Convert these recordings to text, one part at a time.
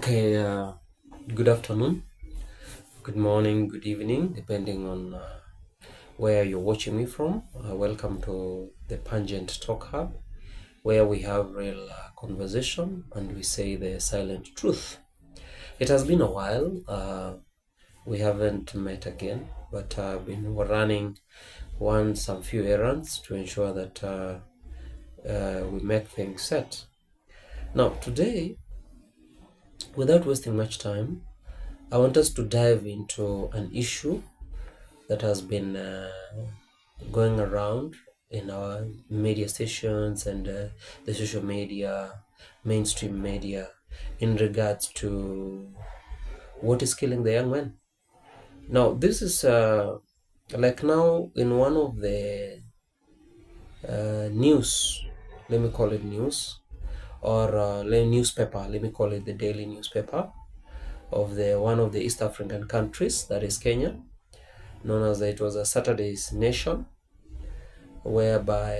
Okay, good afternoon, good morning, good evening, depending on where you're watching me from. Welcome to the Pungent Talk Hub, where we have real conversation and we say the silent truth. It has been a while. We haven't met again, but we're running some few errands to ensure that we make things set. Now, today, without wasting much time, I want us to dive into an issue that has been going around in our media stations and the social media, mainstream media, in regards to what is killing the young men. Now, this is like now in one of the news, let me call it news, or newspaper, let me call it the daily newspaper of the one of the East African countries, that is Kenya, known as it was a Saturday's Nation, whereby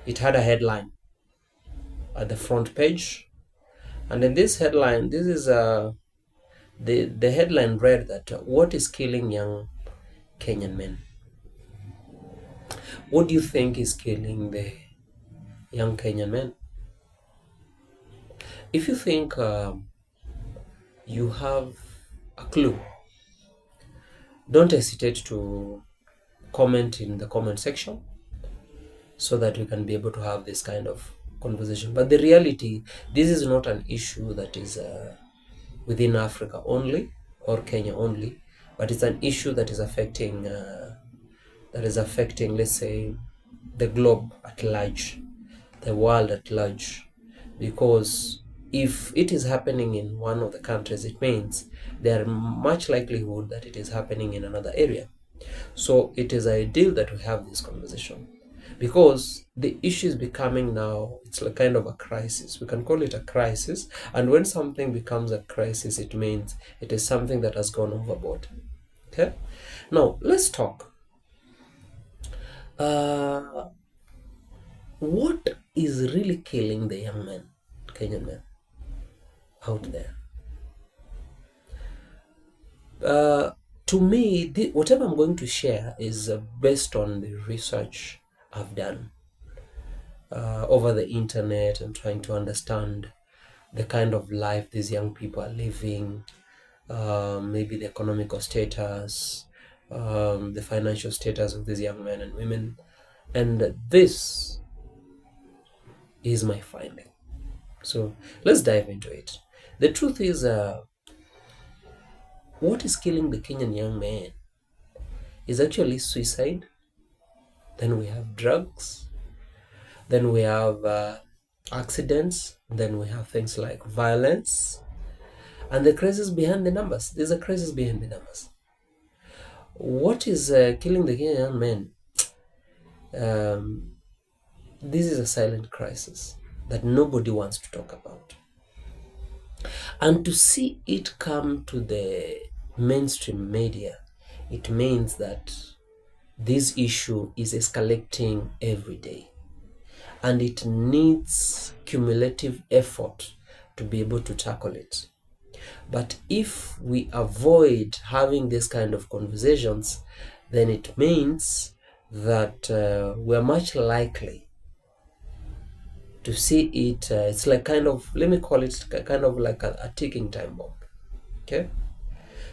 it had a headline at the front page, and in this headline, this is the headline read that what is killing young Kenyan men? What do you think is killing the young Kenyan men? If you think you have a clue, don't hesitate to comment in the comment section so that we can be able to have this kind of conversation. But the reality, this is not an issue that is within Africa only or Kenya only, but it's an issue that is affecting let's say, the globe at large, the world at large. Because if it is happening in one of the countries, it means there are much likelihood that it is happening in another area. So it is ideal that we have this conversation, because the issue is becoming now, it's like kind of a crisis. We can call it a crisis. And when something becomes a crisis, it means it is something that has gone overboard. Okay? Now, let's talk. What is really killing the young men, Kenyan men, out there? To me, whatever I'm going to share is based on the research I've done over the internet and trying to understand the kind of life these young people are living, maybe the economical status, the financial status of these young men and women. And this is my finding. So let's dive into it. The truth is, what is killing the Kenyan young man is actually suicide. Then we have drugs. Then we have accidents. Then we have things like violence. And the crisis behind the numbers. There's a crisis behind the numbers. What is killing the Kenyan young man? This is a silent crisis that nobody wants to talk about. And to see it come to the mainstream media, it means that this issue is escalating every day. And it needs cumulative effort to be able to tackle it. But if we avoid having this kind of conversations, then it means that we're much likely to see it. It's like kind of, let me call it kind of like a ticking time bomb. Okay?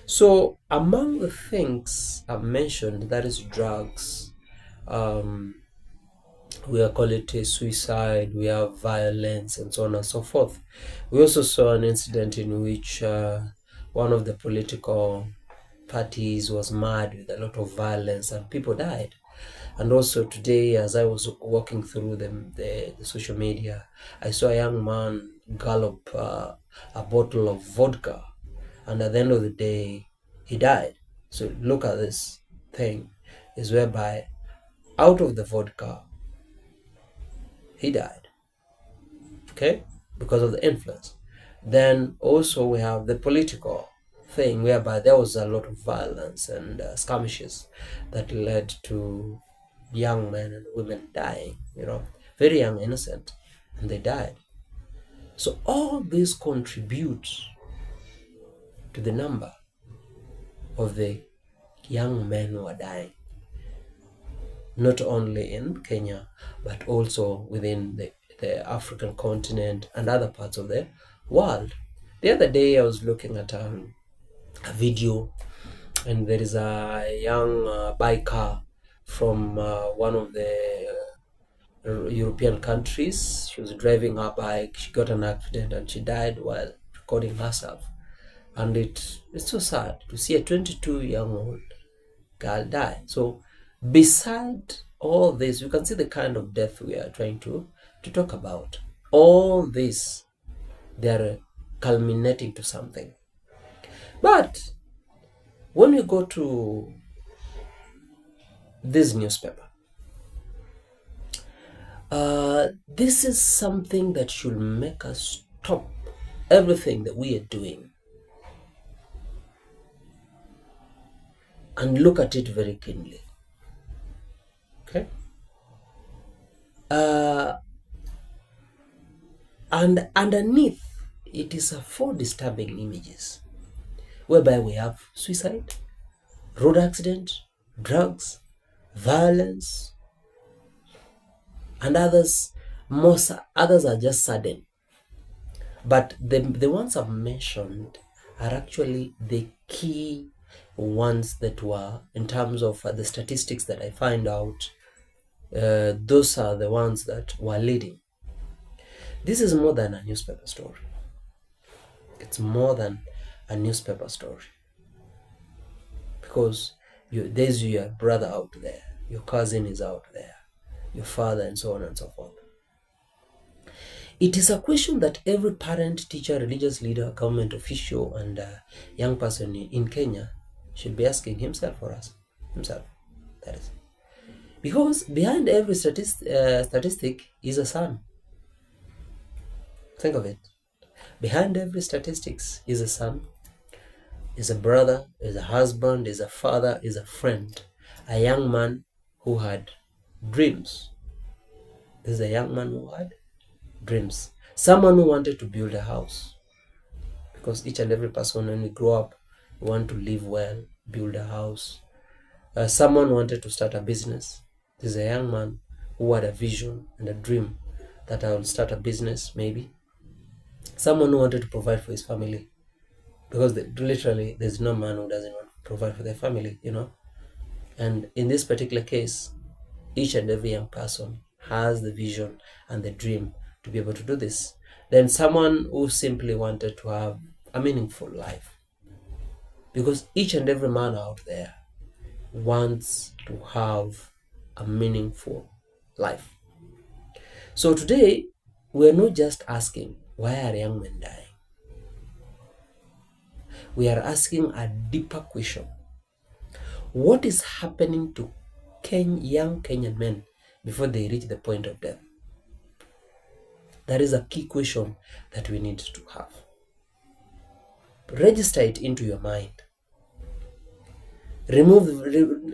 So among the things I've mentioned, that is drugs, we call it a suicide, we have violence, and so on and so forth. We also saw an incident in which one of the political parties was mad with a lot of violence and people died. And also today, as I was walking through the social media, I saw a young man gallop a bottle of vodka, and at the end of the day, he died. So look at this thing, is whereby out of the vodka, he died, okay, because of the influence. Then also we have the political thing, whereby there was a lot of violence and skirmishes that led to young men and women dying, very young, innocent, and they died. So all this contributes to the number of the young men who are dying, not only in Kenya, but also within the African continent and other parts of the world. The other day I was looking at a video, and there is a young biker from one of the European countries. She was driving her bike, she got an accident, and she died while recording herself. And it's so sad to see a 22-year-old girl die. So beside all this, you can see the kind of death we are trying to talk about. All this, they're culminating to something. But when we go to this newspaper, this is something that should make us stop everything that we are doing and look at it very keenly. Okay? And underneath, it is a 4 disturbing images, whereby we have suicide, road accident, drugs, violence, and others. Most others are just sudden. But the ones I've mentioned are actually the key ones that were, in terms of the statistics that I find out, those are the ones that were leading. This is more than a newspaper story. It's more than a newspaper story. Because there's your brother out there, your cousin is out there, your father, and so on and so forth. It is a question that every parent, teacher, religious leader, government official, and young person in Kenya should be asking himself or himself. That is. Because behind every statistic is a son. Think of it. Behind every statistics is a son, is a brother, is a husband, is a father, is a friend, a young man who had dreams. This is a young man who had dreams. Someone who wanted to build a house. Because each and every person, when we grow up, we want to live well, build a house. Someone wanted to start a business. This is a young man who had a vision and a dream that I will start a business, maybe. Someone who wanted to provide for his family. Because literally, there's no man who doesn't want to provide for their family, And in this particular case, each and every young person has the vision and the dream to be able to do this. Then someone who simply wanted to have a meaningful life. Because each and every man out there wants to have a meaningful life. So today, we are not just asking, why are young men dying? We are asking a deeper question. What is happening to young Kenyan men before they reach the point of death? That is a key question that we need to have. Register it into your mind.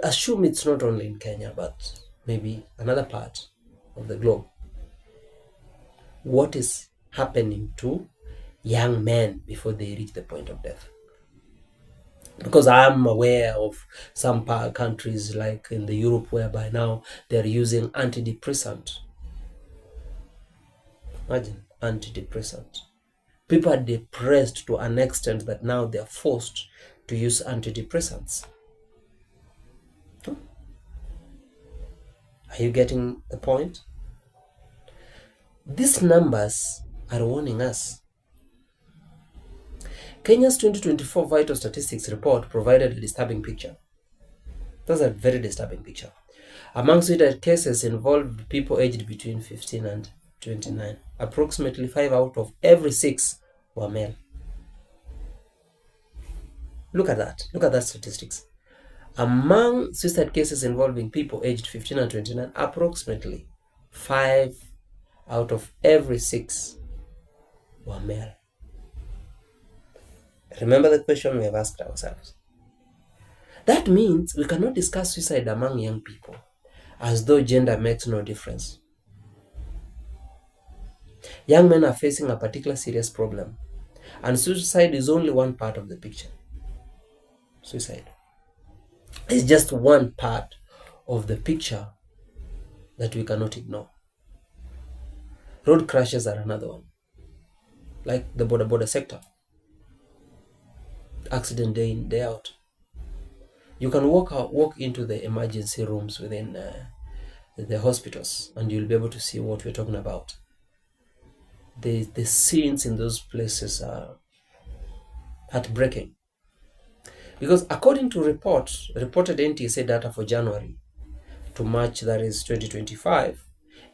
Assume it's not only in Kenya, but maybe another part of the globe. What is happening to young men before they reach the point of death? Because I'm aware of some countries like in the Europe whereby now they're using antidepressant. Imagine, antidepressant. People are depressed to an extent that now they're forced to use antidepressants. Are you getting the point? These numbers are warning us. Kenya's 2024 Vital Statistics report provided a disturbing picture. That's a very disturbing picture. Among suicide cases involved people aged between 15 and 29. Approximately 5 out of every 6 were male. Look at that. Look at that statistics. Among suicide cases involving people aged 15 and 29, approximately 5 out of every 6 were male. Remember the question we have asked ourselves. That means we cannot discuss suicide among young people as though gender makes no difference. Young men are facing a particular serious problem, and suicide is only one part of the picture. Suicide is just one part of the picture that we cannot ignore. Road crashes are another one, like the border sector. Accident day in, day out. You can walk into the emergency rooms within the hospitals, and you'll be able to see what we're talking about. The scenes in those places are heartbreaking. Because according to reported NTSA data for January to March, that is 2025,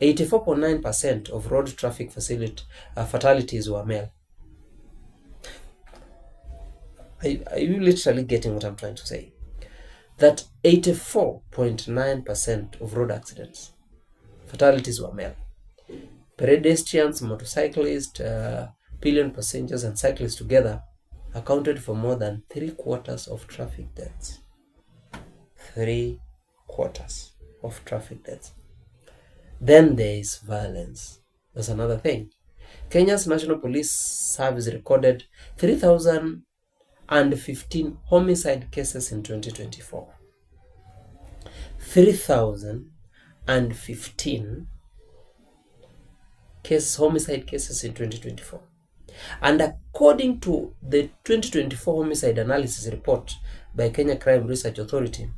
84.9% of road traffic fatalities were male. Are you literally getting what I'm trying to say? That 84.9% of road accidents, fatalities were male. Pedestrians, motorcyclists, pillion passengers, and cyclists together accounted for more than 3/4 of traffic deaths. 3/4 of traffic deaths. Then there is violence. That's another thing. Kenya's National Police Service recorded 3,015 homicide cases in 2024. 3,015 homicide cases in 2024. And according to the 2024 homicide analysis report by Kenya Crime Research Authority,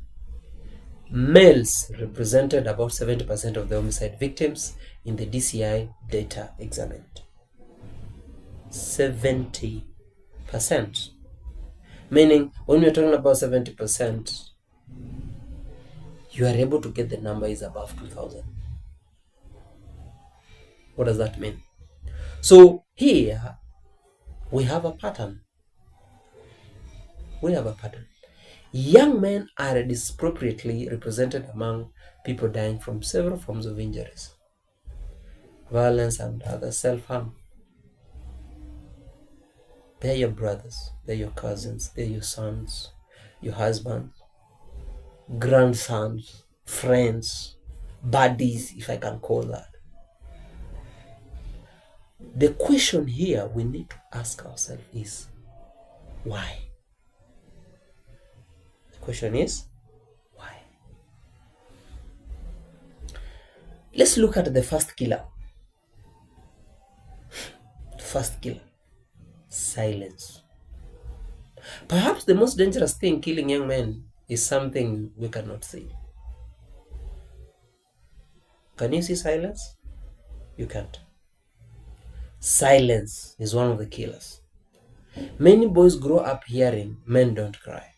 males represented about 70% of the homicide victims in the DCI data examined. 70%. Meaning, when we're talking about 70%, you are able to get the number is above 2,000. What does that mean? So here, we have a pattern. Young men are disproportionately represented among people dying from several forms of injuries, violence, and other self-harm. They're your brothers, they're your cousins, they're your sons, your husbands, grandsons, friends, buddies, if I can call that. The question here we need to ask ourselves is, why? The question is, why? Let's look at the first killer. Silence. Perhaps the most dangerous thing killing young men is something we cannot see. Can you see silence? You can't. Silence is one of the killers. Many boys grow up hearing men don't cry,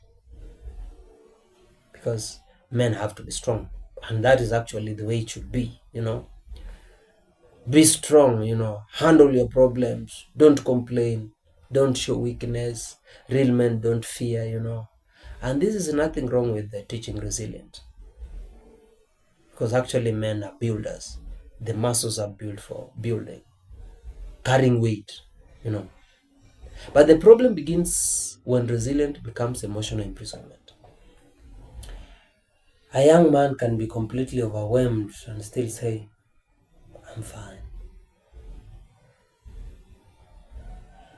because men have to be strong, and that is actually the way it should be. Be strong, handle your problems, don't complain, don't show weakness. Real men don't fear, and this is nothing wrong with teaching resilience, because actually men are builders. The muscles are built for building, carrying weight, but the problem begins when resilience becomes emotional imprisonment. A young man can be completely overwhelmed and still say, I'm fine.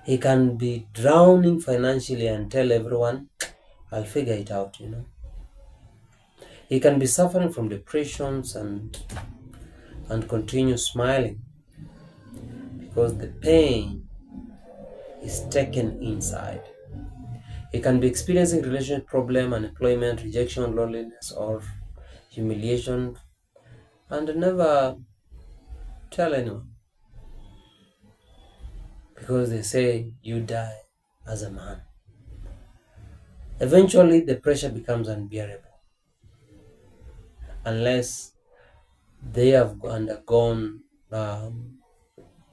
He can be drowning financially and tell everyone, I'll figure it out, He can be suffering from depressions and continue smiling because the pain is taken inside. He can be experiencing relationship problem, unemployment, rejection, loneliness, or humiliation, and never tell anyone, because they say you die as a man. Eventually, the pressure becomes unbearable unless they have undergone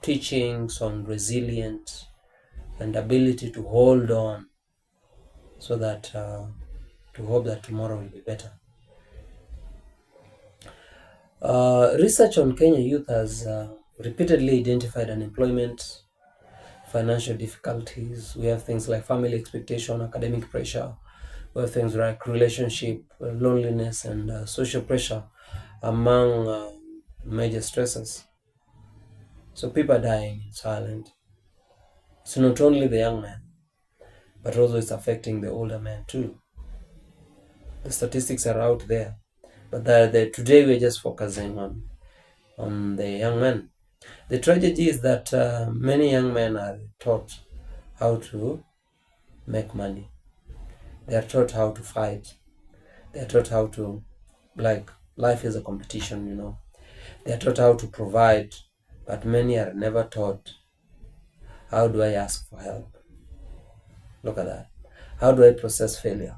teachings on resilience and ability to hold on, so that to hope that tomorrow will be better. Research on Kenya youth has repeatedly identified unemployment, financial difficulties. We have things like family expectation, academic pressure. We have things like relationship, loneliness, and social pressure among major stressors. So people are dying in silence. It's not only the young man, but also it's affecting the older men too. The statistics are out there, but today we're just focusing on the young men. The tragedy is that many young men are taught how to make money. They are taught how to fight. They are taught how to, like, life is a competition. They are taught how to provide, but many are never taught, how do I ask for help? Look at that. How do I process failure?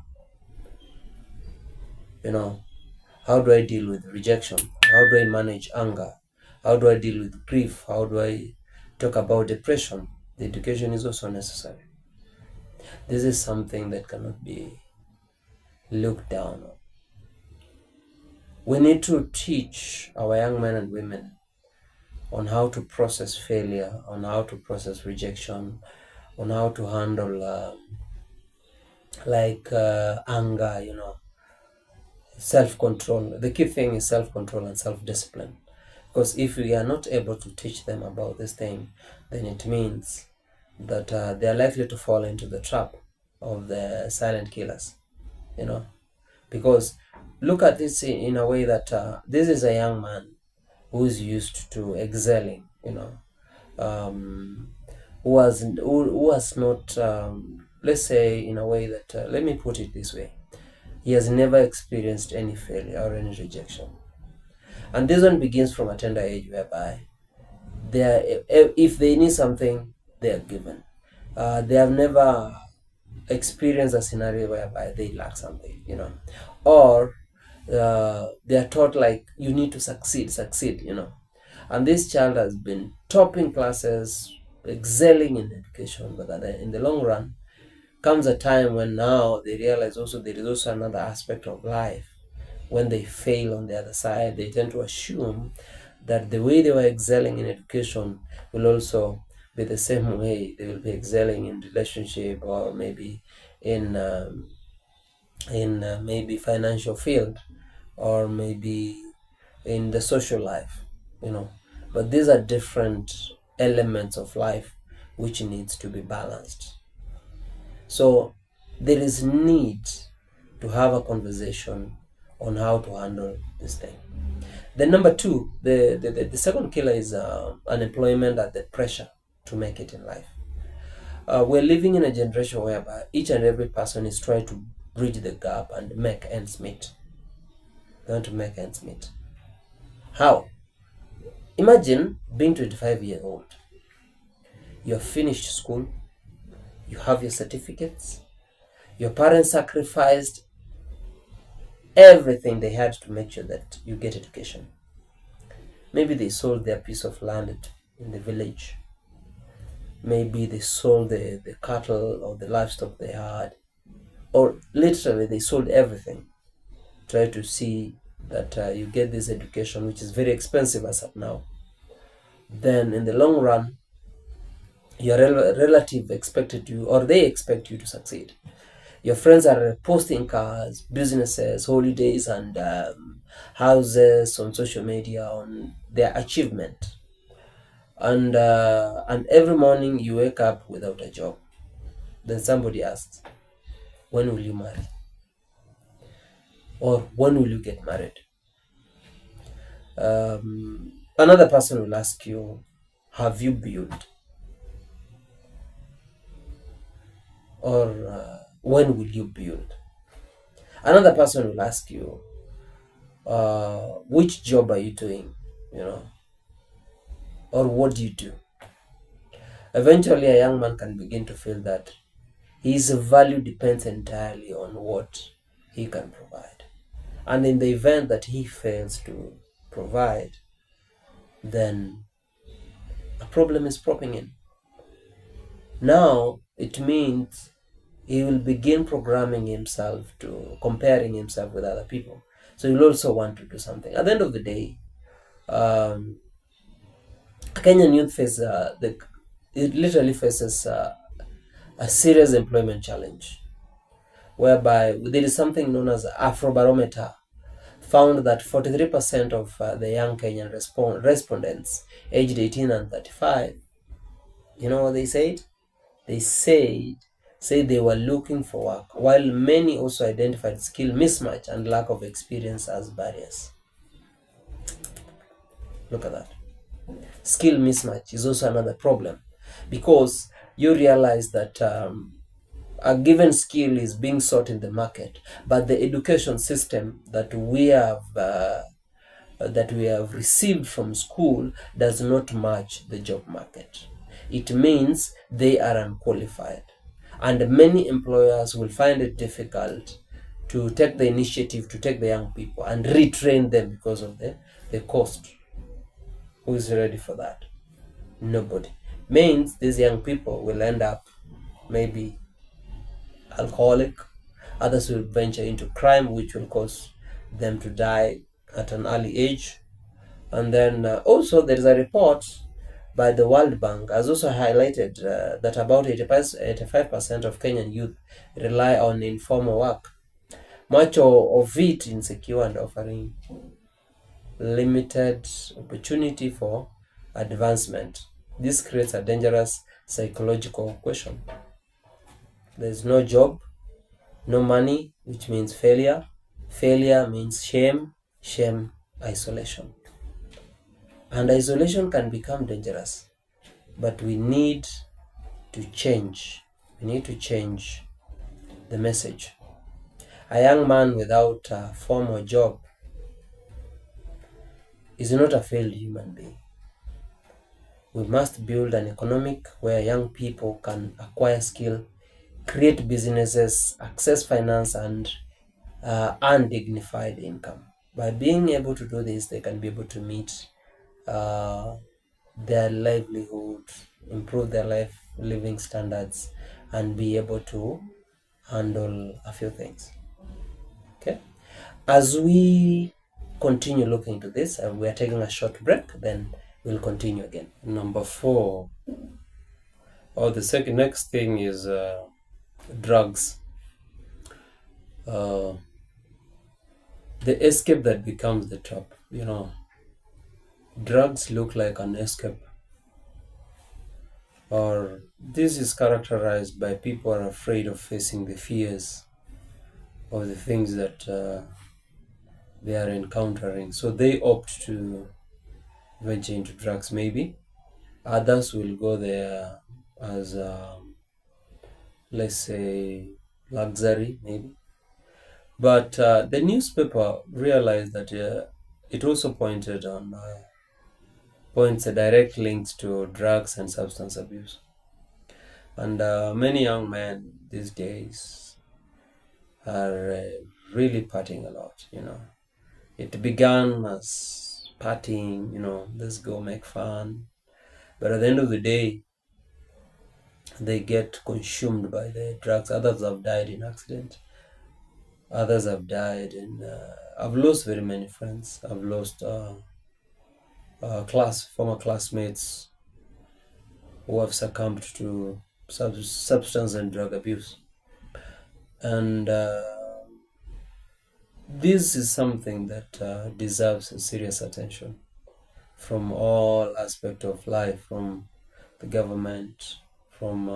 How do I deal with rejection? How do I manage anger? How do I deal with grief? How do I talk about depression? The education is also necessary. This is something that cannot be looked down on. We need to teach our young men and women on how to process failure, on how to process rejection, on how to handle anger, self-control. The key thing is self-control and self-discipline. Because if we are not able to teach them about this thing, then it means that they are likely to fall into the trap of the silent killers, Because look at this in a way that this is a young man who is used to excelling, who has not, let's say, in a way that, let me put it this way, he has never experienced any failure or any rejection. And this one begins from a tender age whereby if they need something, they are given. They have never experienced a scenario whereby they lack something, or they are taught like you need to succeed, and this child has been topping classes, excelling in education, but in the long run comes a time when now they realize also there is also another aspect of life. When they fail on the other side, they tend to assume that the way they were excelling in education will also be the same way they will be excelling in relationship, or maybe in maybe financial field, or maybe in the social life, But these are different elements of life which needs to be balanced. So there is need to have a conversation on how to handle this thing. Then number two, the second killer is unemployment and the pressure to make it in life. We're living in a generation whereby each and every person is trying to bridge the gap and make ends meet. They want to make ends meet. How? Imagine being 25 years old. You have finished school. You have your certificates. Your parents sacrificed everything they had to make sure that you get education. Maybe they sold their piece of land in the village. Maybe they sold the cattle or the livestock they had. Or literally they sold everything. Try to see that you get this education, which is very expensive as of now. Then in the long run, your relative expected you, or they expect you to succeed. Your friends are posting cars, businesses, holidays, and houses on social media on their achievement. And every morning you wake up without a job. Then somebody asks, when will you marry? Or when will you get married? Another person will ask you, have you built? Or when will you build? Another person will ask you, which job are you doing? Or what do you do? Eventually, a young man can begin to feel that his value depends entirely on what he can provide. And in the event that he fails to provide, then a problem is propping in. Now, it means he will begin programming himself to comparing himself with other people. So he'll also want to do something. At the end of the day, Kenyan youth it literally faces a serious employment challenge, whereby there is something known as Afrobarometer found that 43% of the young Kenyan respondents aged 18 and 35, you know what they said? They said they were looking for work, while many also identified skill mismatch and lack of experience as barriers. Look at that. Skill mismatch is also another problem, because you realize that a given skill is being sought in the market, but the education system that we have received from school does not match the job market. It means they are unqualified, and many employers will find it difficult to take the initiative to take the young people and retrain them because of the cost. Who is ready for that? Nobody. Means these young people will end up maybe alcoholic, others will venture into crime, which will cause them to die at an early age. And then also there is a report by the World Bank has also highlighted that about 85% of Kenyan youth rely on informal work, much of it insecure and offering limited opportunity for advancement. This creates a dangerous psychological question. There's no job, no money, which means failure. Failure means shame, shame, isolation. And isolation can become dangerous, but we need to change. We need to change the message. A young man without a formal job is not a failed human being. We must build an economic where young people can acquire skill, create businesses, access finance, and earn dignified income. By being able to do this, they can be able to meet their livelihood, improve their living standards, and be able to handle a few things. Okay, as we continue looking into this, we are taking a short break, then we'll continue again. Number 4, or the next thing is drugs. The escape that becomes the trap. Drugs look like an escape, or this is characterized by people are afraid of facing the fears of the things that they are encountering, so they opt to venture into drugs. Maybe others will go there as let's say luxury, maybe. But the newspaper realized that it also points a direct links to drugs and substance abuse. And many young men these days are really partying a lot. It began as partying, let's go make fun. But at the end of the day, they get consumed by the drugs. Others have died in accident. Others have died I've lost very many friends. I've lost former classmates who have succumbed to substance and drug abuse. And this is something that deserves serious attention from all aspects of life, from the government, from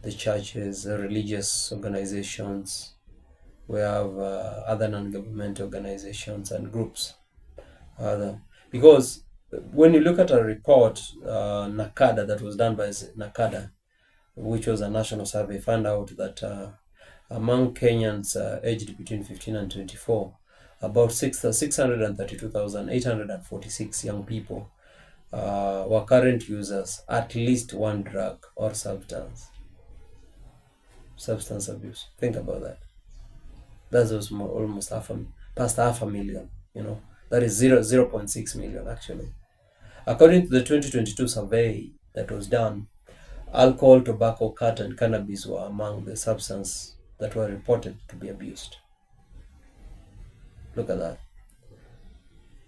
the churches, the religious organizations. We have other non-government organizations and groups. Because when you look at a report, NACADA, that was done by NACADA, which was a national survey, found out that among Kenyans aged between 15 and 24, about 632,846 young people were current users at least one drug or substance abuse. Think about that. That's almost past half a million. That is 0.6 million actually. According to the 2022 survey that was done, alcohol, tobacco, cat, and cannabis were among the substances that were reported to be abused. Look at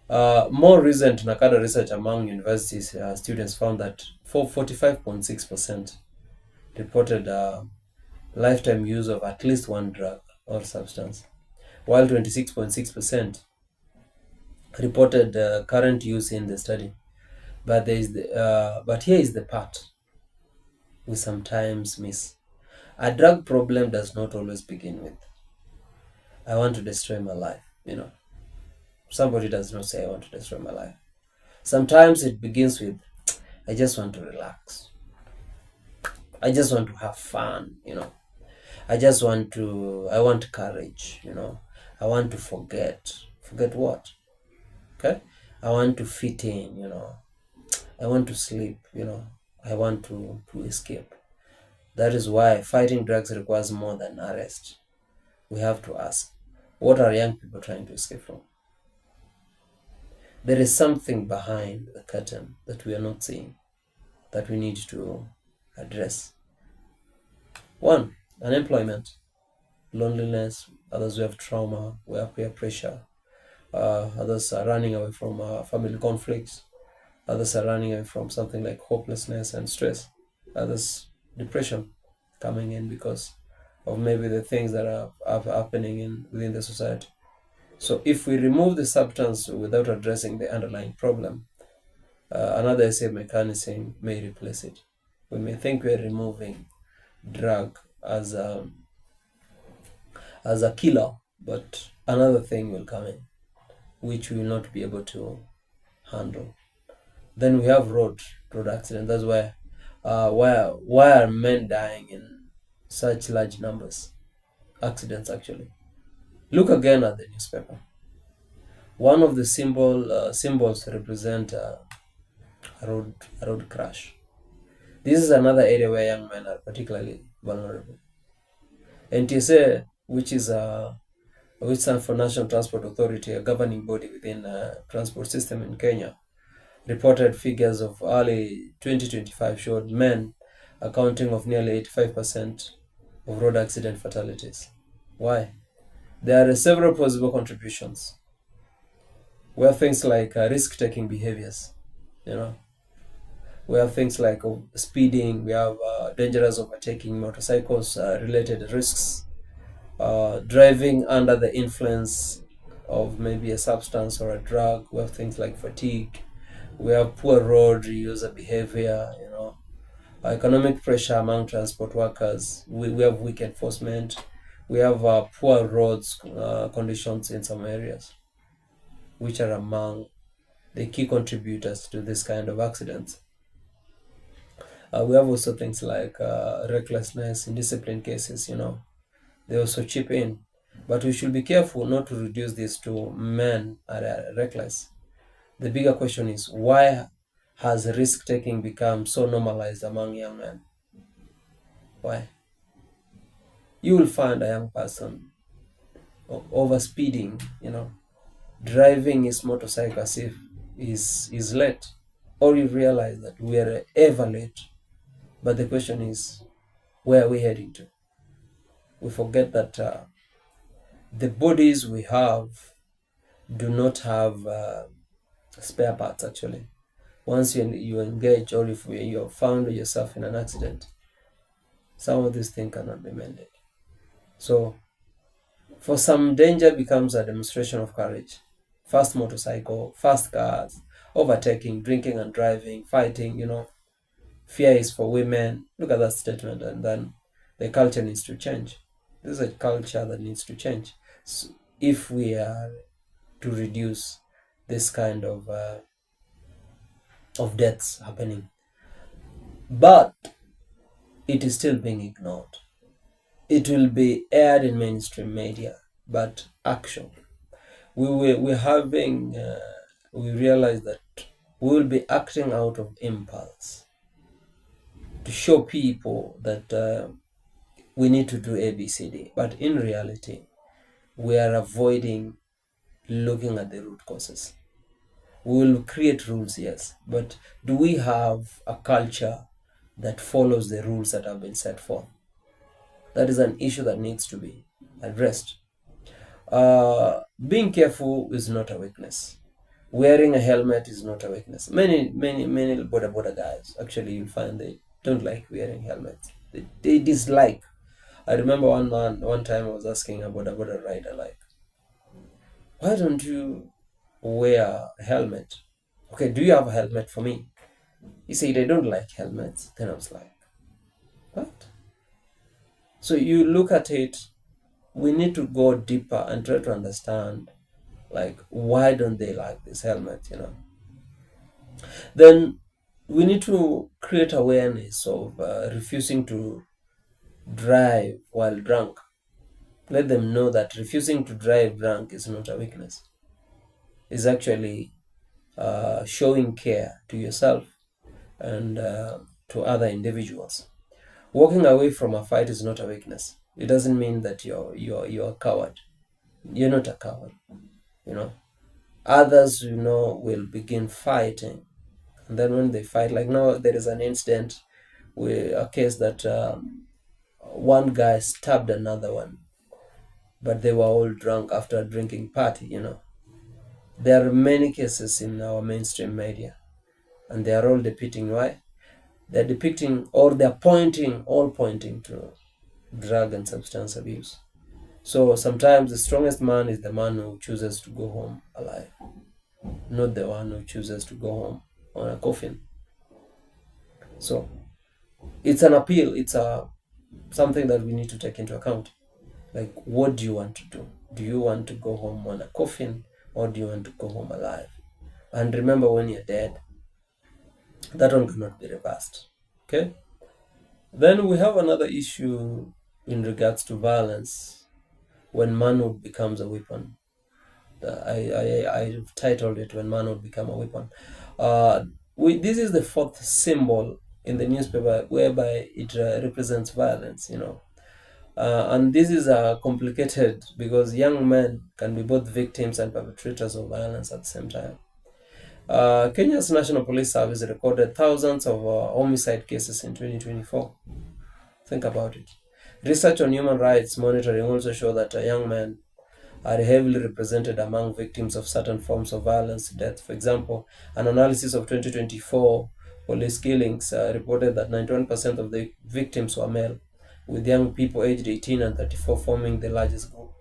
that. More recent NACADA research among universities students found that 45.6% reported lifetime use of at least one drug or substance, while 26.6% reported current use in the study. But here is the part we sometimes miss. A drug problem does not always begin with, I want to destroy my life. Somebody does not say, I want to destroy my life. Sometimes it begins with, I just want to relax. I just want to have fun. I want courage. I want to forget. Forget what? Okay? I want to fit in. I want to sleep. I want to escape. That is why fighting drugs requires more than arrest. We have to ask, what are young people trying to escape from? There is something behind the curtain that we are not seeing, that we need to address. One, unemployment, loneliness. Others who have trauma, we have peer pressure. Others are running away from family conflicts. Others are running away from something like hopelessness and stress. Others, depression coming in because of maybe the things that are happening within the society. So if we remove the substance without addressing the underlying problem, another escape mechanism may replace it. We may think we are removing drug as a killer, but another thing will come in, which we will not be able to handle. Then we have road accident. That's why are men dying in such large numbers? Accidents, actually. Look again at the newspaper. One of the symbols represent a road crash. This is another area where young men are particularly vulnerable. NTSA, which stands for National Transport Authority, a governing body within the transport system in Kenya, reported figures of early 2025 showed men accounting of nearly 85% of road accident fatalities. Why? There are several possible contributions. We have things like risk-taking behaviors, We have things like speeding, we have dangerous overtaking, motorcycles related risks, driving under the influence of maybe a substance or a drug. We have things like fatigue, we have poor road user behavior, economic pressure among transport workers, we have weak enforcement, we have poor roads conditions in some areas, which are among the key contributors to this kind of accidents. We have also things like recklessness, indiscipline cases, they also chip in. But we should be careful not to reduce this to men are reckless. The bigger question is, why has risk-taking become so normalized among young men? Why? You will find a young person over speeding, driving his motorcycle as if is late. Or you realize that we are ever late. But the question is, where are we heading to? We forget that the bodies we have do not have spare parts, actually. Once you engage, or if you have found yourself in an accident, some of these things cannot be mended. So, for some, danger becomes a demonstration of courage. Fast motorcycle, fast cars, overtaking, drinking and driving, fighting, fear is for women. Look at that statement. And then the culture needs to change. This is a culture that needs to change. So if we are to reduce this kind of deaths happening. But it is still being ignored. It will be aired in mainstream media, but action. We realize that we will be acting out of impulse to show people that we need to do ABCD. But in reality, we are avoiding looking at the root causes. We will create rules, yes, but do we have a culture that follows the rules that have been set forth? That is an issue that needs to be addressed. Being careful is not a weakness. Wearing a helmet is not a weakness. Many border guys, actually, you'll find they don't like wearing helmets. They dislike. I remember one time I was asking a border rider, like, why don't you wear a helmet? Okay, do you have a helmet for me? He said, I don't like helmets. Then I was like, what? So you look at it, we need to go deeper and try to understand, like, why don't they like this helmet? Then we need to create awareness of refusing to drive while drunk. Let them know that refusing to drive drunk is not a weakness. It's actually showing care to yourself and to other individuals. Walking away from a fight is not a weakness. It doesn't mean that you're a coward. You're not a coward. You know, others will begin fighting, and then when they fight, like now there is an incident with a case that one guy stabbed another one, but they were all drunk after a drinking party. There are many cases in our mainstream media, and they are all depicting why. They're depicting, or they're pointing to drug and substance abuse. So sometimes the strongest man is the man who chooses to go home alive, not the one who chooses to go home on a coffin. So it's an appeal. It's something that we need to take into account. Like, what do you want to do? Do you want to go home on a coffin, or do you want to go home alive? And remember, when you're dead, that one cannot be reversed. Okay? Then we have another issue in regards to violence when manhood becomes a weapon. I've titled it "When Manhood Become a Weapon." This is the fourth symbol in the newspaper whereby it represents violence. And this is complicated because young men can be both victims and perpetrators of violence at the same time. Kenya's National Police Service recorded thousands of homicide cases in 2024. Think about it. Research on human rights monitoring also show that young men are heavily represented among victims of certain forms of violence, death. For example, an analysis of 2024 police killings reported that 91% of the victims were male, with young people aged 18 and 34 forming the largest group.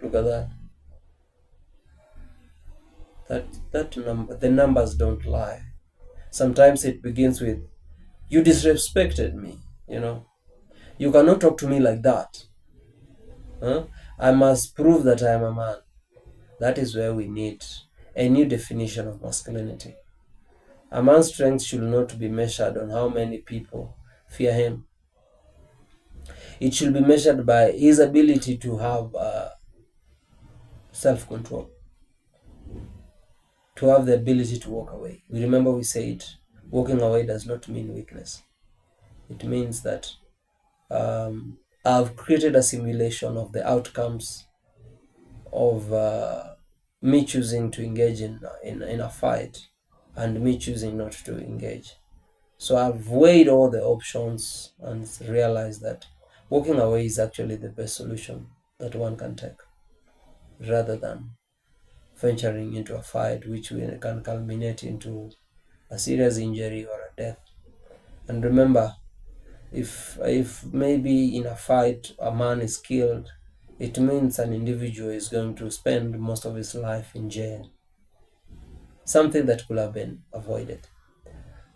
Look at that. That number, the numbers don't lie. Sometimes it begins with, "You disrespected me." You cannot talk to me like that. Huh? I must prove that I am a man. That is where we need a new definition of masculinity. A man's strength should not be measured on how many people fear him. It should be measured by his ability to have self-control, to have the ability to walk away. Remember we said walking away does not mean weakness. It means that I've created a simulation of the outcomes of me choosing to engage in a fight and me choosing not to engage. So I've weighed all the options and realized that walking away is actually the best solution that one can take, rather than venturing into a fight which can culminate into a serious injury or a death. And remember, if maybe in a fight a man is killed, it means an individual is going to spend most of his life in jail, something that could have been avoided.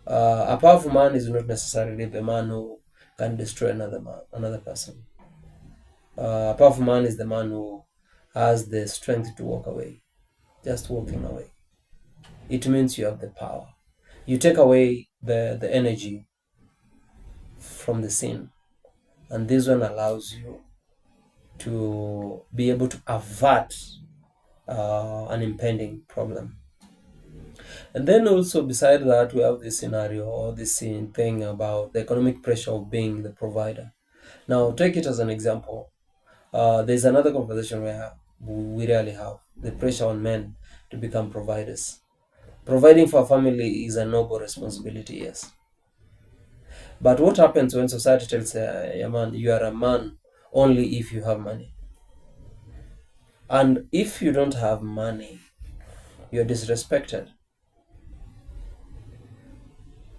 A powerful man is not necessarily the man who can destroy another person. A powerful man is the man who has the strength to walk away. Just walking away, it means you have the power. You take away the energy from the scene, and this one allows you to be able to avert an impending problem. And then also beside that, we have this scenario or this thing about the economic pressure of being the provider. Now, take it as an example. There's another conversation where we rarely have the pressure on men to become providers. Providing for a family is a noble responsibility, yes. But what happens when society tells a man, you are a man only if you have money? And if you don't have money, you're disrespected.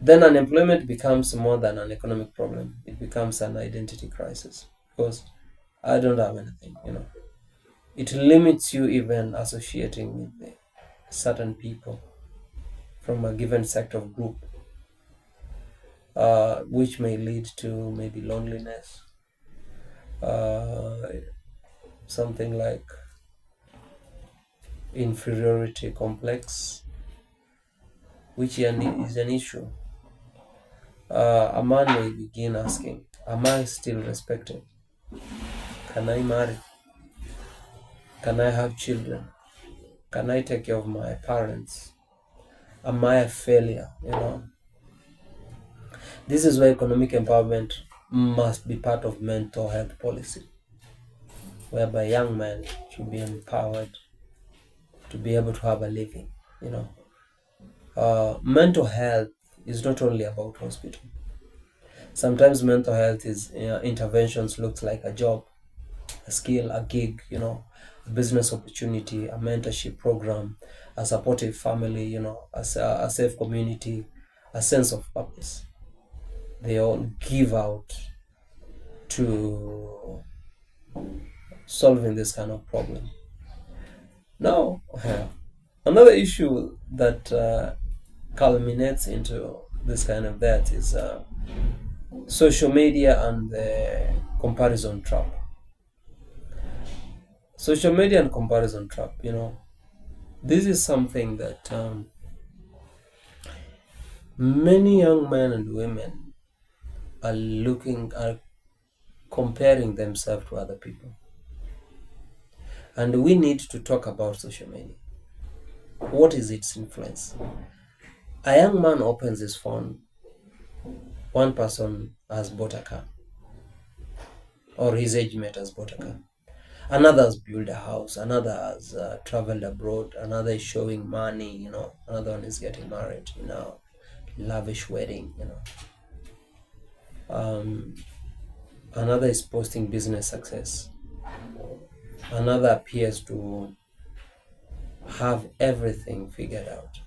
Then unemployment becomes more than an economic problem. It becomes an identity crisis because I don't have anything. It limits you even associating with certain people from a given sector of group, which may lead to maybe loneliness, uh, something like inferiority complex, which is an issue. A man may begin asking, am I still respected? Can I marry? Can I have children? Can I take care of my parents? Am I a failure? This is why economic empowerment must be part of mental health policy, whereby young men should be empowered to be able to have a living. Mental health is not only about hospital. Sometimes mental health is interventions looks like a job, a skill, a gig, a business opportunity, a mentorship program, a supportive family, a safe community, a sense of purpose. They all give out to solving this kind of problem. Now, another issue that culminates into this kind of that is social media and the comparison trap. Social media and comparison trap, this is something that many young men and women are comparing themselves to other people. And we need to talk about social media. What is its influence? A young man opens his phone, one person has bought a car, or his age mate has bought a car. Another has built a house, another has traveled abroad, another is showing money, another one is getting married, lavish wedding, another is posting business success, another appears to have everything figured out.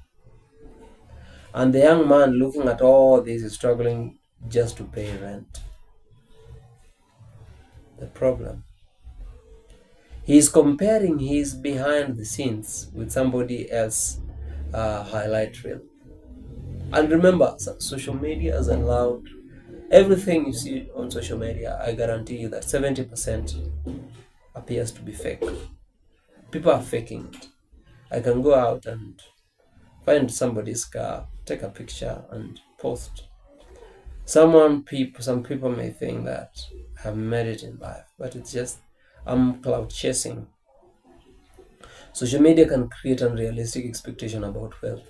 And the young man looking at all this is struggling just to pay rent. The problem, he is comparing his behind the scenes with somebody else highlight reel. And remember, social media has allowed everything you see on social media. I guarantee you that 70% appears to be fake. People are faking it. I can go out and find somebody's car, take a picture and post. Some people may think that I've made it in life, but it's just I'm cloud chasing. Social media can create unrealistic expectation about wealth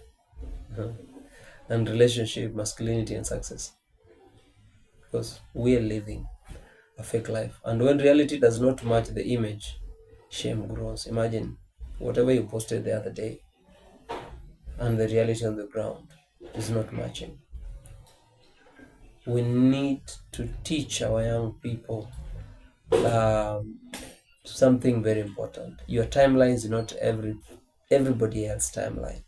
and relationship, masculinity and success, because we are living a fake life. And when reality does not match the image, shame grows. Imagine whatever you posted the other day and the reality on the ground is not matching. We need to teach our young people something very important. Your timeline is not everybody else's timeline,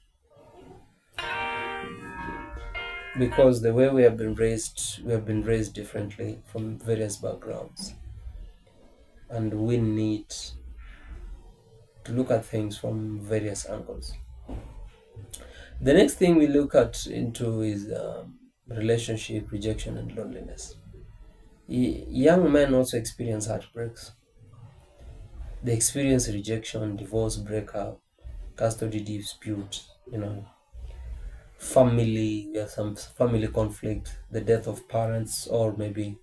because the way we have been raised differently from various backgrounds, and we need to look at things from various angles. The next thing we look at into is relationship rejection and loneliness. Young men also experience heartbreaks. They experience rejection, divorce, breakup, custody dispute, family, we have some family conflict, the death of parents or maybe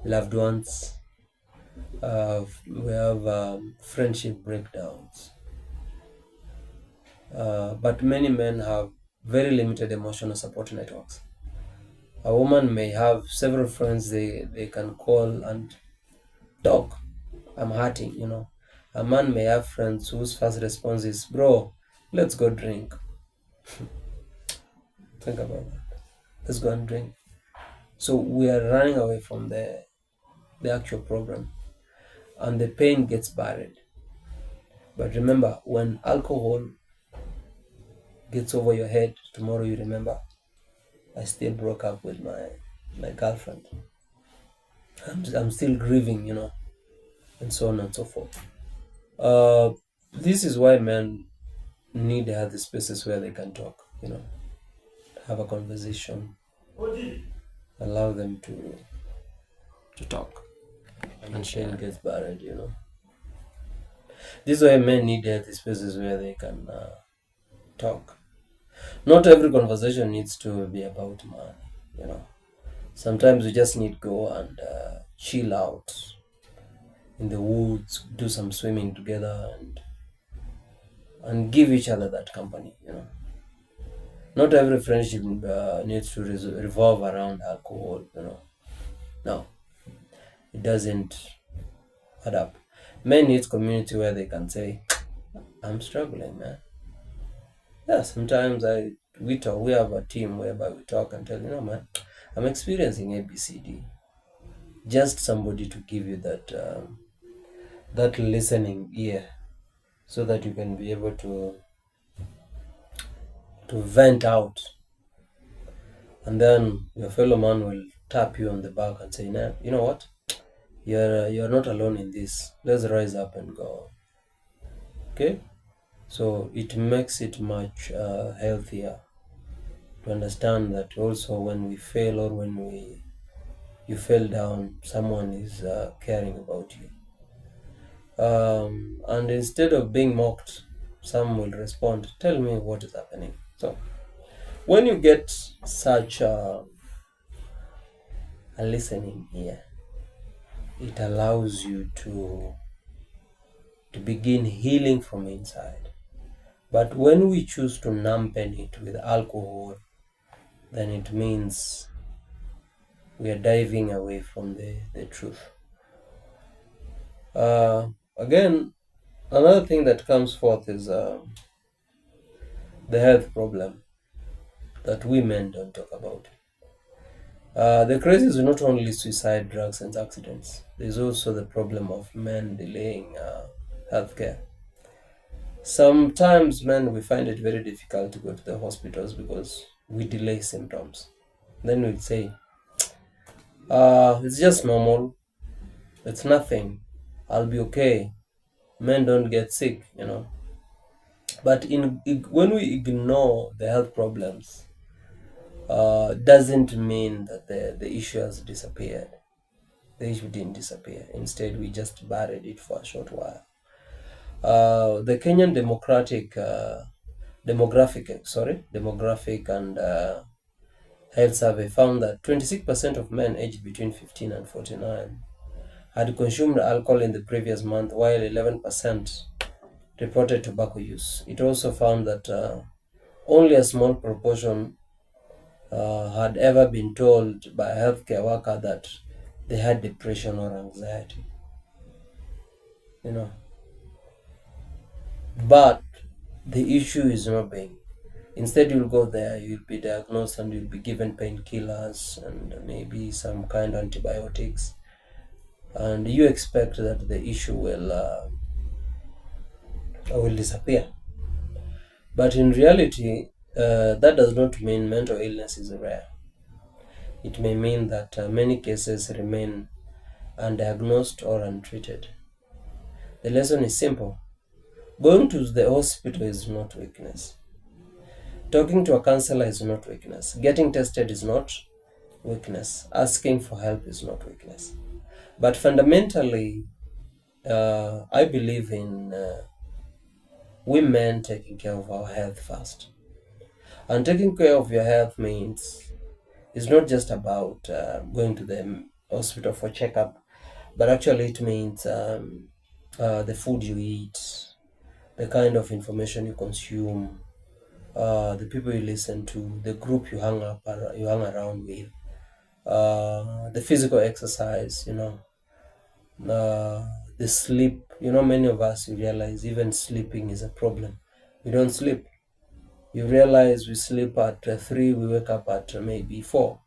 loved ones. We have friendship breakdowns. But many men have very limited emotional support networks. A woman may have several friends they can call and talk. I'm hurting, A man may have friends whose first response is, bro, let's go drink. Think about that. Let's go and drink. So we are running away from the actual program, and the pain gets buried. But remember, when alcohol gets over your head, tomorrow you remember, I still broke up with my girlfriend. I'm still grieving, and so on and so forth. Uh, this is why men need healthy spaces where they can talk, have a conversation, allow them to talk, and shame gets buried. This is why men need healthy spaces where they can talk. Not every conversation needs to be about money. Sometimes we just need to go and chill out in the woods, do some swimming together, and give each other that company. Not every friendship needs to revolve around alcohol. No, it doesn't add up. Men need community where they can say, I'm struggling, man. Yeah, sometimes we talk. We have a team whereby we talk and tell man, I'm experiencing ABCD. Just somebody to give you that listening ear, so that you can be able to vent out, and then your fellow man will tap you on the back and say, nah, you know what? You're not alone in this. Let's rise up and go. Okay, so it makes it much healthier to understand that also when we fail, or when you fell down, someone is caring about you. And instead of being mocked, some will respond, tell me what is happening. So when you get such a listening ear, it allows you to begin healing from inside. But when we choose to numben it with alcohol, then it means we are diving away from the truth. Again, another thing that comes forth is the health problem that women don't talk about. The crisis is not only suicide, drugs, and accidents. There's also the problem of men delaying healthcare. Sometimes men, we find it very difficult to go to the hospitals because we delay symptoms. Then we'd say, it's just normal. It's nothing. I'll be okay. Men don't get sick. But when we ignore the health problems, doesn't mean that the issue has disappeared. The issue didn't disappear. Instead, we just buried it for a short while. The Kenyan demographic and health survey found that 26% of men aged between 15 and 49 had consumed alcohol in the previous month, while 11% reported tobacco use. It also found that only a small proportion had ever been told by a healthcare worker that they had depression or anxiety. But the issue is not being. Instead, you'll go there, you'll be diagnosed, and you'll be given painkillers and maybe some kind of antibiotics, and you expect that the issue will disappear. But in reality, that does not mean mental illness is rare. It may mean that many cases remain undiagnosed or untreated. The lesson is simple. Going to the hospital is not weakness. Talking to a counselor is not weakness. Getting tested is not weakness. Asking for help is not weakness. But fundamentally, I believe in women taking care of our health first. And taking care of your health means it's not just about going to the hospital for checkup, but actually it means the food you eat, the kind of information you consume, the people you listen to, the group you hang around with, the physical exercise, the sleep. Many of us, you realize even sleeping is a problem. We don't sleep. You realize we sleep at 3, we wake up at maybe 4,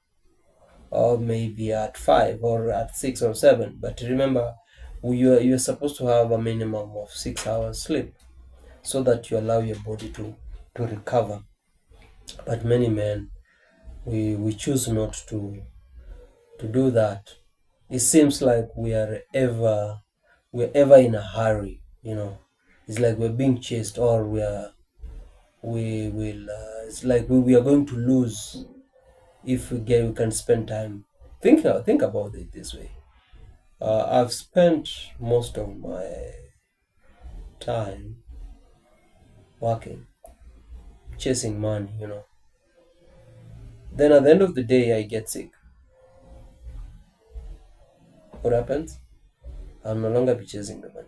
or maybe at 5, or at 6 or 7. But remember, you're supposed to have a minimum of 6 hours sleep, so that you allow your body to recover. But many men, we choose not to do that. It seems like we're ever in a hurry, It's like we're being chased, or we will. It's like we are going to lose if we can spend time. Think about it this way. I've spent most of my time working, chasing money. Then at the end of the day, I get sick. What happens? I'll no longer be chasing the money,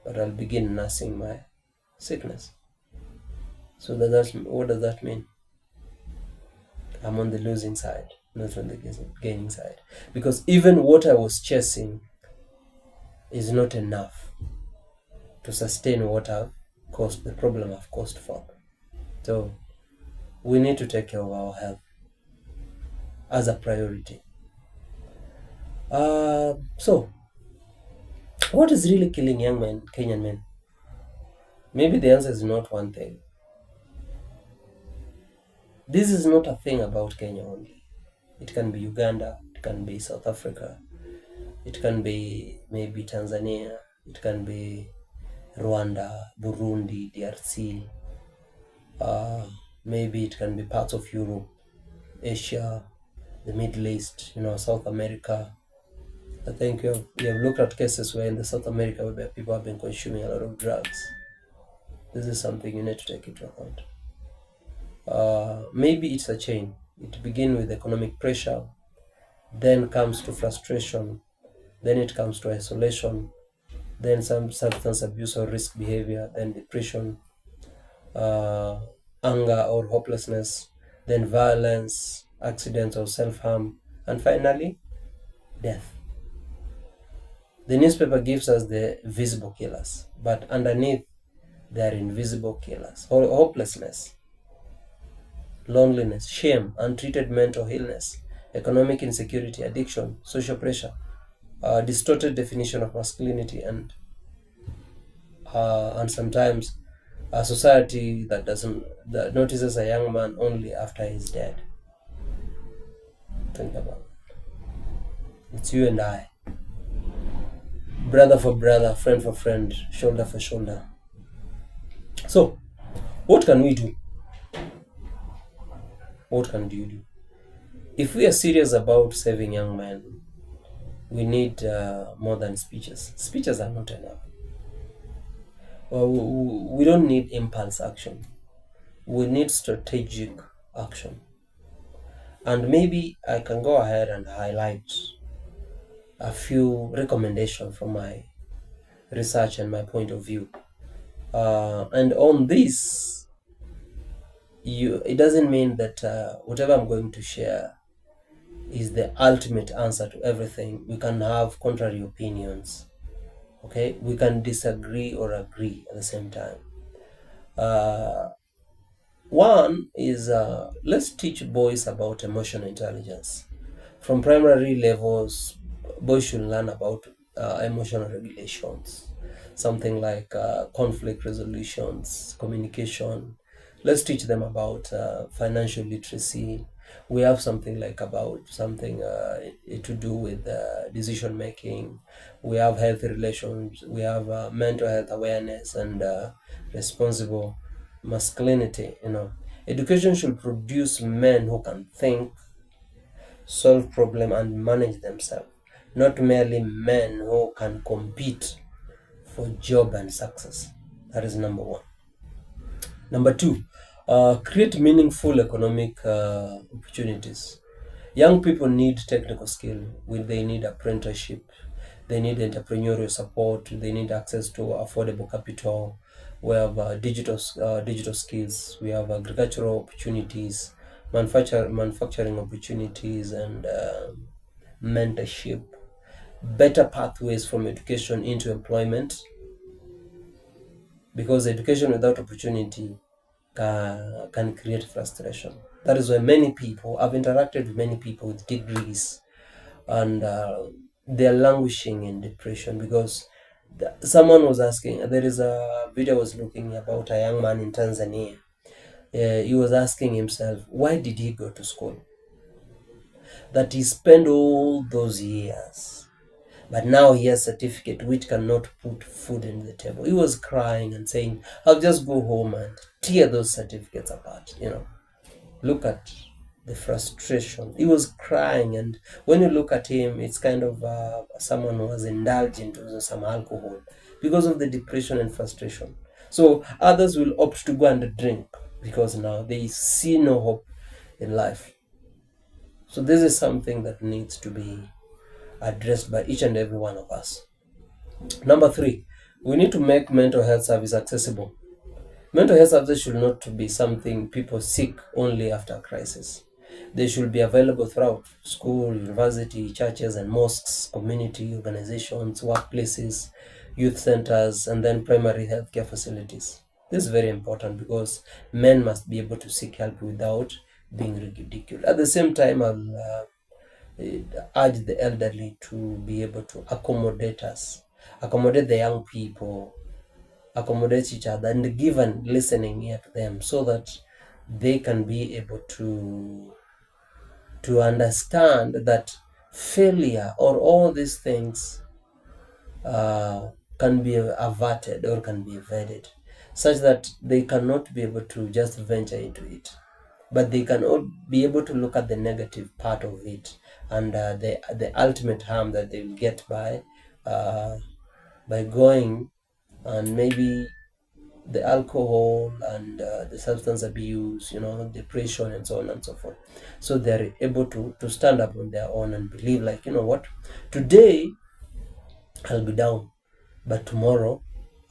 but I'll begin nursing my sickness. So what does that mean? I'm on the losing side, not on the gaining side. Because even what I was chasing is not enough to sustain what the problem I've caused for. So we need to take care of our health as a priority. So what is really killing young men, Kenyan men? Maybe the answer is not one thing. This is not a thing about Kenya only. It can be Uganda, it can be South Africa, it can be maybe Tanzania, it can be Rwanda, Burundi, DRC, maybe it can be parts of Europe, Asia, the Middle East, South America. I think we have looked at cases where in the South America where people have been consuming a lot of drugs. This is something you need to take into account. Maybe it's a chain. It begins with economic pressure, then comes to frustration, then it comes to isolation, then some substance abuse or risk behavior, then depression, anger or hopelessness, then violence, accidents or self-harm, and finally, death. The newspaper gives us the visible killers, but underneath they are invisible killers. Hopelessness, loneliness, shame, untreated mental illness, economic insecurity, addiction, social pressure, distorted definition of masculinity, and sometimes a society that notices a young man only after he's dead. Think about it. It's you and I, brother for brother, friend for friend, shoulder for shoulder. So, what can we do? What can you do? If we are serious about saving young men, we need more than speeches. Speeches are not enough. We don't need impulse action. We need strategic action. And maybe I can go ahead and highlight a few recommendations from my research and my point of view. And on this, it doesn't mean that whatever I'm going to share is the ultimate answer to everything. We can have contrary opinions. Okay, we can disagree or agree at the same time. One is let's teach boys about emotional intelligence. From primary levels, boys should learn about emotional regulations, something like conflict resolutions, communication. Let's teach them about financial literacy. We have something like about something to do with decision making. We have healthy relations. We have mental health awareness and responsible masculinity. Education should produce men who can think, solve problem, and manage themselves, not merely men who can compete for job and success. That is number one. Number two, create meaningful economic opportunities. Young people need technical skill. They need apprenticeship. They need entrepreneurial support. They need access to affordable capital. We have digital skills. We have agricultural opportunities, manufacturing opportunities, and mentorship. Better pathways from education into employment, because education without opportunity can create frustration. That is why I've interacted with many people with degrees, and they're languishing in depression because someone was asking, there is a video I was looking about a young man in Tanzania. He was asking himself, why did he go to school? That he spent all those years But now he has a certificate which cannot put food in the table. He was crying and saying, I'll just go home and tear those certificates apart. Look at the frustration. He was crying, and when you look at him, it's kind of someone who was indulged into some alcohol because of the depression and frustration. So others will opt to go and drink because now they see no hope in life. So this is something that needs to be addressed by each and every one of us. Number 3, we need to make mental health service accessible. Mental health services should not be something people seek only after a crisis. They should be available throughout school, university, churches and mosques, community organizations, workplaces, youth centers, and then primary healthcare facilities. This is very important because men must be able to seek help without being ridiculed. At the same time, I'll urge the elderly to be able to accommodate us, accommodate the young people, accommodate each other, and give a listening ear to them so that they can be able to understand that failure or all these things can be averted or can be avoided, such that they cannot be able to just venture into it, but they can all be able to look at the negative part of it and the ultimate harm that they will get by going and maybe the alcohol and the substance abuse, depression and so on and so forth. So they're able to stand up on their own and believe like, what, today I'll be down, but tomorrow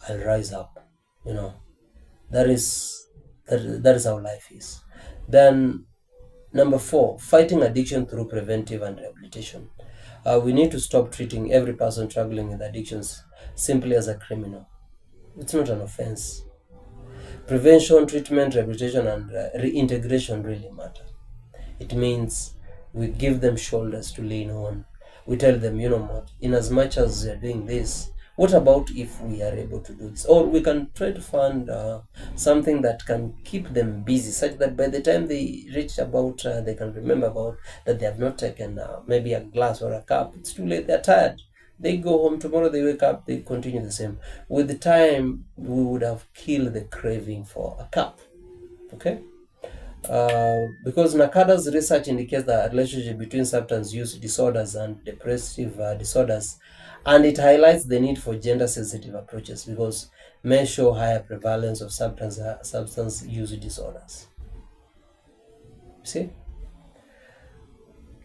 I'll rise up. That is that is how life is. Then number 4, fighting addiction through preventive and rehabilitation. We need to stop treating every person struggling with addictions simply as a criminal. It's not an offense. Prevention, treatment, rehabilitation, and reintegration really matter. It means we give them shoulders to lean on. We tell them, what, in as much as they're doing this, what about if we are able to do this? Or we can try to find something that can keep them busy, such that by the time they reach about, they can remember about that they have not taken maybe a glass or a cup. It's too late, they're tired. They go home, tomorrow they wake up, they continue the same. With the time, we would have killed the craving for a cup. Okay? Because NACADA's research indicates the relationship between substance use disorders and depressive disorders, and it highlights the need for gender-sensitive approaches because men show higher prevalence of substance use disorders. See?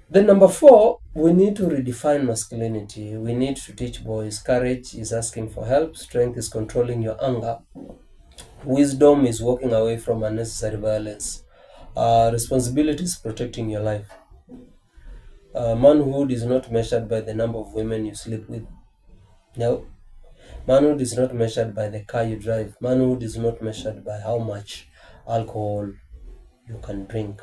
Then number 4, we need to redefine masculinity. We need to teach boys courage is asking for help, strength is controlling your anger, wisdom is walking away from unnecessary violence, responsibility is protecting your life. Manhood is not measured by the number of women you sleep with. No. Manhood is not measured by the car you drive. Manhood is not measured by how much alcohol you can drink.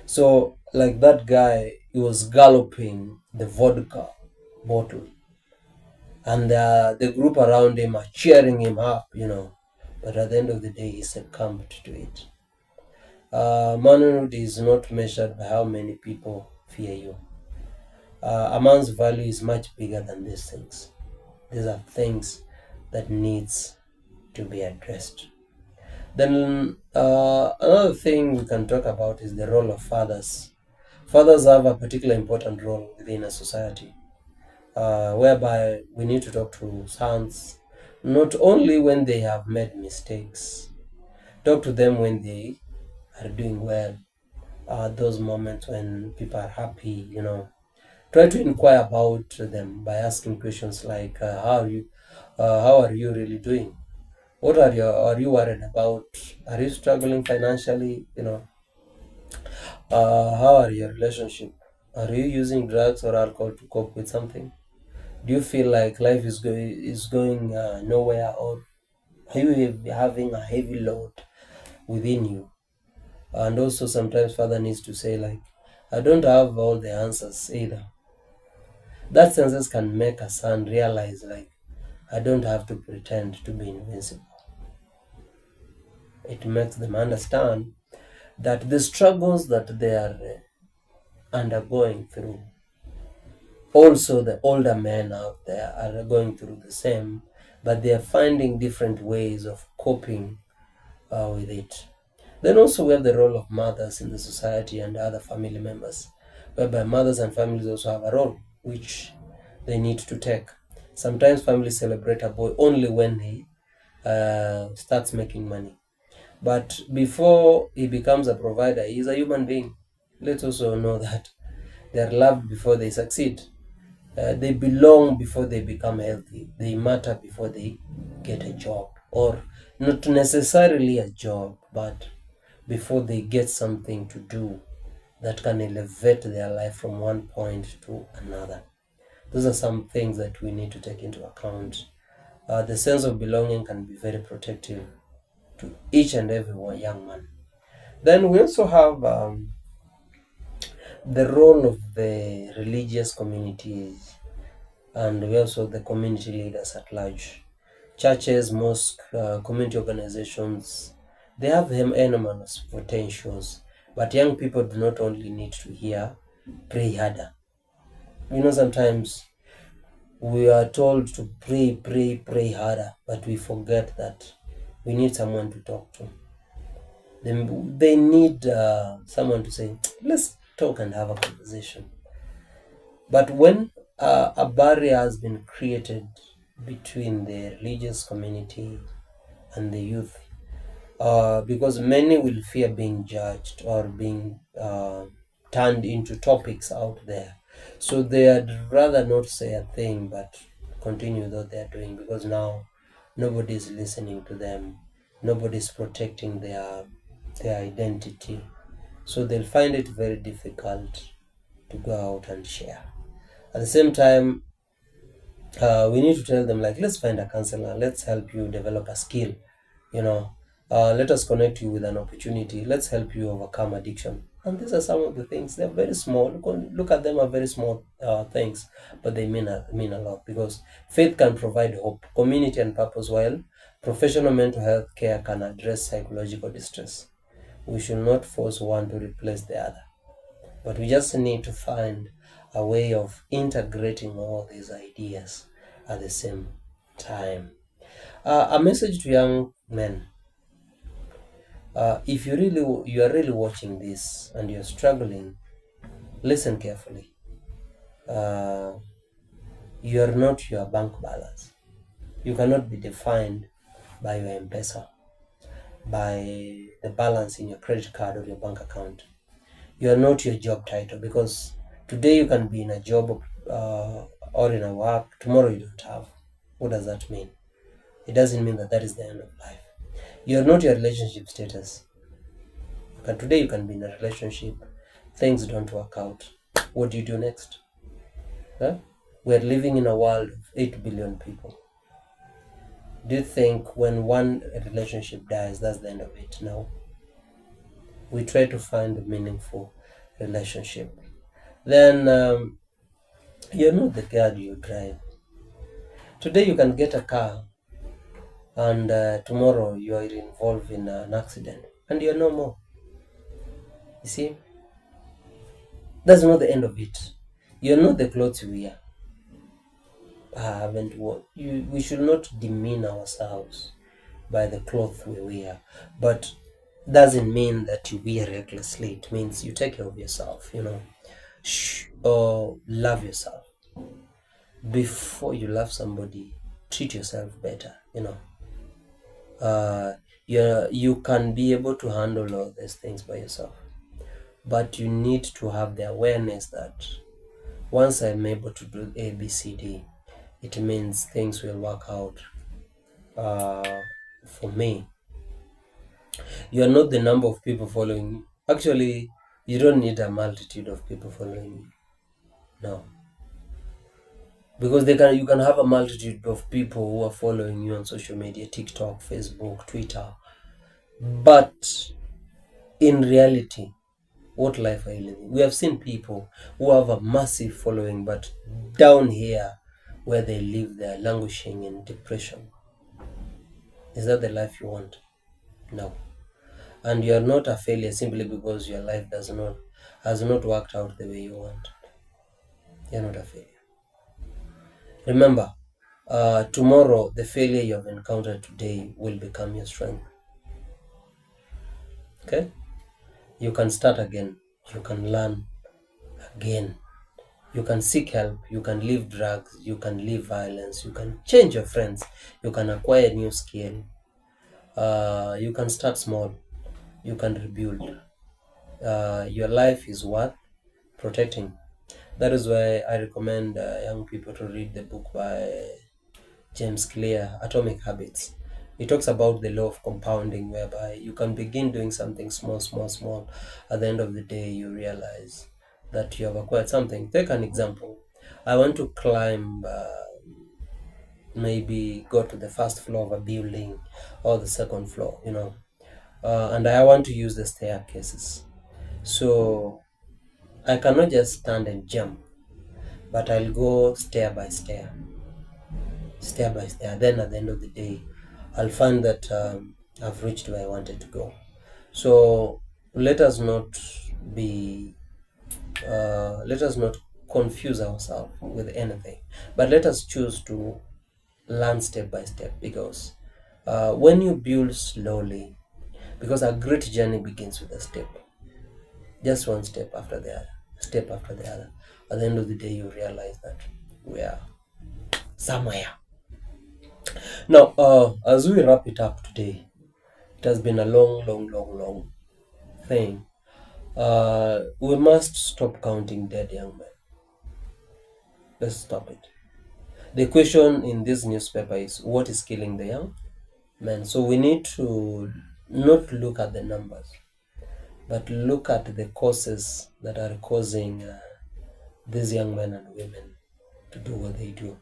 So, like that guy, he was galloping the vodka bottle, and the group around him are cheering him up, But at the end of the day, he succumbed to it. Manhood is not measured by how many people fear you. A man's value is much bigger than these things. These are things that needs to be addressed. Then another thing we can talk about is the role of fathers. Fathers have a particularly important role within a society, whereby we need to talk to sons, not only when they have made mistakes, talk to them when they are doing well, those moments when people are happy, Try to inquire about them by asking questions like, how are you really doing? What are you worried about? Are you struggling financially? How are your relationship? Are you using drugs or alcohol to cope with something? Do you feel like life is going nowhere, or are you having a heavy load within you? And also sometimes father needs to say like, I don't have all the answers either. That sentence can make a son realize like, I don't have to pretend to be invincible. It makes them understand that the struggles that they are undergoing through Also, the older men out there are going through the same, but they are finding different ways of coping with it. Then also we have the role of mothers in the society and other family members, whereby mothers and families also have a role which they need to take. Sometimes families celebrate a boy only when he starts making money. But before he becomes a provider, he is a human being. Let's also know that they are loved before they succeed. They belong before they become healthy. They matter before they get a job, or not necessarily a job, but before they get something to do that can elevate their life from one point to another. Those are some things that we need to take into account. The sense of belonging can be very protective to each and every young man. Then we also have the role of the religious communities, and we also the community leaders at large. Churches, mosques, community organizations, they have enormous potentials, but young people do not only need to hear, pray harder. Sometimes we are told to pray, pray, pray harder, but we forget that we need someone to talk to. They need someone to say, let's talk and have a conversation. But when a barrier has been created between the religious community and the youth, because many will fear being judged or being turned into topics out there. So they'd rather not say a thing but continue what they're doing, because now nobody's listening to them, nobody's protecting their identity. So they'll find it very difficult to go out and share. At the same time, we need to tell them, like, let's find a counselor, let's help you develop a skill, let us connect you with an opportunity, let's help you overcome addiction. And these are some of the things. They're very small. Look at them as very small things, but they mean a lot, because faith can provide hope, community, and purpose, while professional mental health care can address psychological distress. We should not force one to replace the other, but we just need to find a way of integrating all these ideas at the same time. A message to young men: if you are really watching this and you're struggling, listen carefully. Uh, you are not your bank balance. You cannot be defined by your M-Pesa, by the balance in your credit card or your bank account. You are not your job title, because today you can be in a job or in a work, tomorrow you don't have. What does that mean? It doesn't mean that that is the end of life. You are not your relationship status. And today you can be in a relationship, things don't work out. What do you do next? Huh? We're living in a world of 8 billion people. Do you think when one relationship dies, that's the end of it? No. We try to find a meaningful relationship. Then you're not the car you drive. Today you can get a car, and tomorrow you are involved in an accident and you're no more. You see, that's not the end of it. You're not the clothes you wear. I haven't worn. We should not demean ourselves by the clothes we wear, but doesn't mean that you wear recklessly. It means you take care of yourself, or love yourself. Before you love somebody, treat yourself better, you can be able to handle all these things by yourself, but you need to have the awareness that once I'm able to do A, B, C, D, it means things will work out for me. You are not the number of people following you. Actually, you don't need a multitude of people following you. No, because you can have a multitude of people who are following you on social media, TikTok, Facebook, Twitter, but in reality, what life are you living? We have seen people who have a massive following, but down here where they live, they're languishing in depression. Is that the life you want? No. And you are not a failure simply because your life has not worked out the way you want. You're not a failure. Remember, tomorrow the failure you have encountered today will become your strength. Okay? You can start again. You can learn again. You can seek help. You can leave drugs. You can leave violence. You can change your friends. You can acquire new skill. You can start small. You can rebuild. Your life is worth protecting. That is why I recommend young people to read the book by James Clear, Atomic Habits. He talks about the law of compounding, whereby you can begin doing something small, small, small. At the end of the day, you realize that you have acquired something. Take an example. I want to climb, maybe go to the first floor of a building or the second floor, and I want to use the staircases. So I cannot just stand and jump, but I'll go stair by stair, stair by stair. Then at the end of the day, I'll find that I've reached where I wanted to go. So let us not be, let us not confuse ourselves with anything, but let us choose to learn step by step, because when you build slowly, because a great journey begins with a step, just one step after the other, step after the other. At the end of the day, you realize that we are somewhere. Now, as we wrap it up today, it has been a long, long, long, long thing. We must stop counting dead young men. Let's stop it. The question in this newspaper is, what is killing the young men? So we need to not look at the numbers, but look at the causes that are causing these young men and women to do what they do.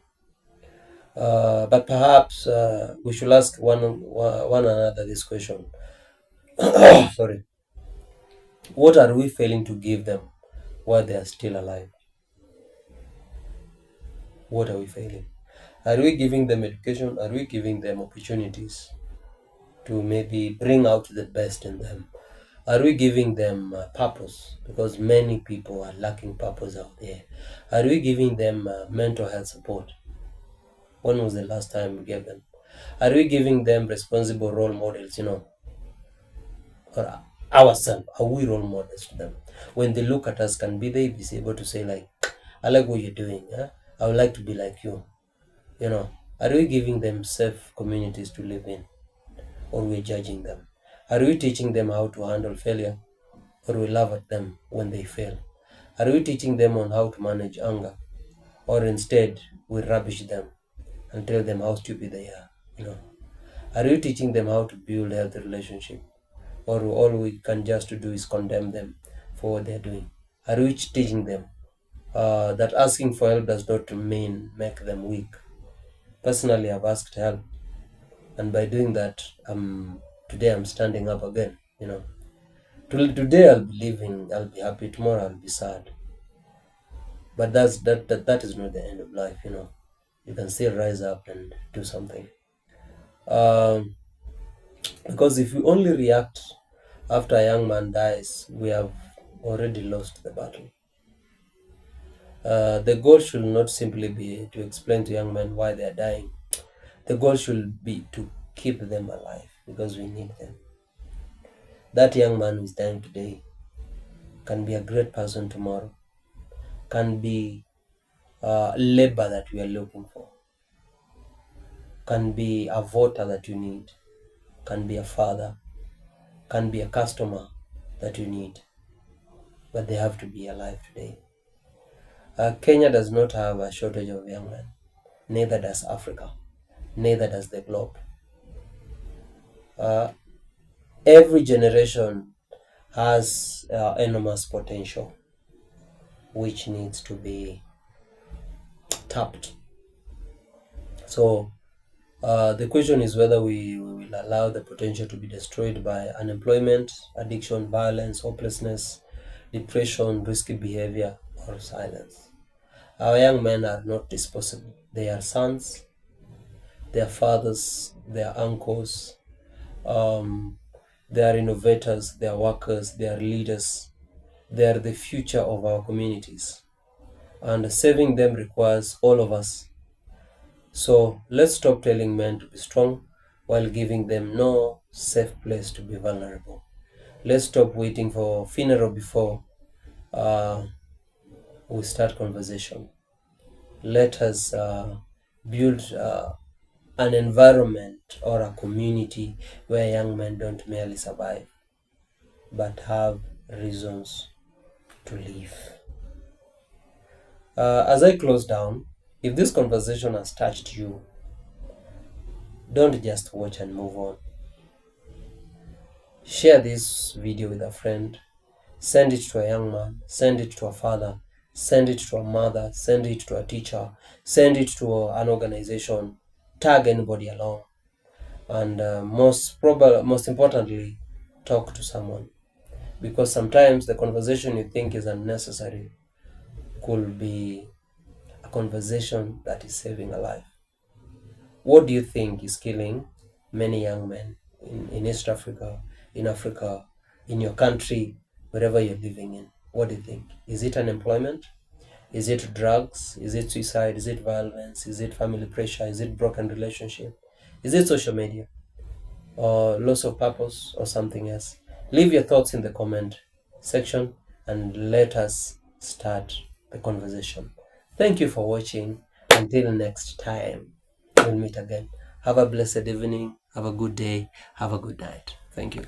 But perhaps we should ask one another this question. Sorry. What are we failing to give them while they are still alive? What are we failing? Are we giving them education? Are we giving them opportunities to maybe bring out the best in them? Are we giving them purpose? Because many people are lacking purpose out there. Are we giving them mental health support? When was the last time we gave them? Are we giving them responsible role models, or ourselves? Are we role models to them? When they look at us, can they be able to say, like, I like what you're doing, huh? I would like to be like you. Are we giving them safe communities to live in, or we're judging them? Are we teaching them how to handle failure, or we laugh at them when they fail? Are we teaching them on how to manage anger, or instead we rubbish them and tell them how stupid they are? Are we teaching them how to build healthy relationship, or all we can just do is condemn them for what they're doing? Are we teaching them that asking for help does not mean make them weak? Personally, I've asked help, and by doing that, today I'm standing up again. Today I'll be living, I'll be happy. Tomorrow I'll be sad. But that is not the end of life. You can still rise up and do something. Um, because if we only react after a young man dies, we have already lost the battle. The goal should not simply be to explain to young men why they are dying. The goal should be to keep them alive, because we need them. That young man who is dying today can be a great person tomorrow, can be labor that we are looking for, can be a voter that you need, can be a father, can be a customer that you need, but they have to be alive today. Kenya does not have a shortage of young men, neither does Africa, neither does the globe. Uh, every generation has enormous potential which needs to be tapped. So the question is whether we will allow the potential to be destroyed by unemployment, addiction, violence, hopelessness, depression, risky behavior, or silence. Our young men are not disposable. They are sons, they are fathers, they are uncles, they are innovators, they are workers, they are leaders, they are the future of our communities. And saving them requires all of us So let's stop telling men to be strong while giving them no safe place to be vulnerable. Let's stop waiting for funeral before uh, we start conversation. Let us build an environment or a community where young men don't merely survive but have reasons to live. As I close down, if this conversation has touched you, don't just watch and move on. Share this video with a friend, send it to a young man, send it to a father, send it to a mother, send it to a teacher, send it to an organization, tag anybody along, and most importantly, talk to someone, because sometimes the conversation you think is unnecessary could be a conversation that is saving a life. What do you think is killing many young men in East Africa, in Africa, in your country, wherever you're living in? What do you think? Is it unemployment? Is it drugs? Is it suicide? Is it violence? Is it family pressure? Is it broken relationship? Is it social media? Or loss of purpose or something else? Leave your thoughts in the comment section and let us start the conversation. Thank you for watching. Until next time, we'll meet again. Have a blessed evening. Have a good day. Have a good night. Thank you.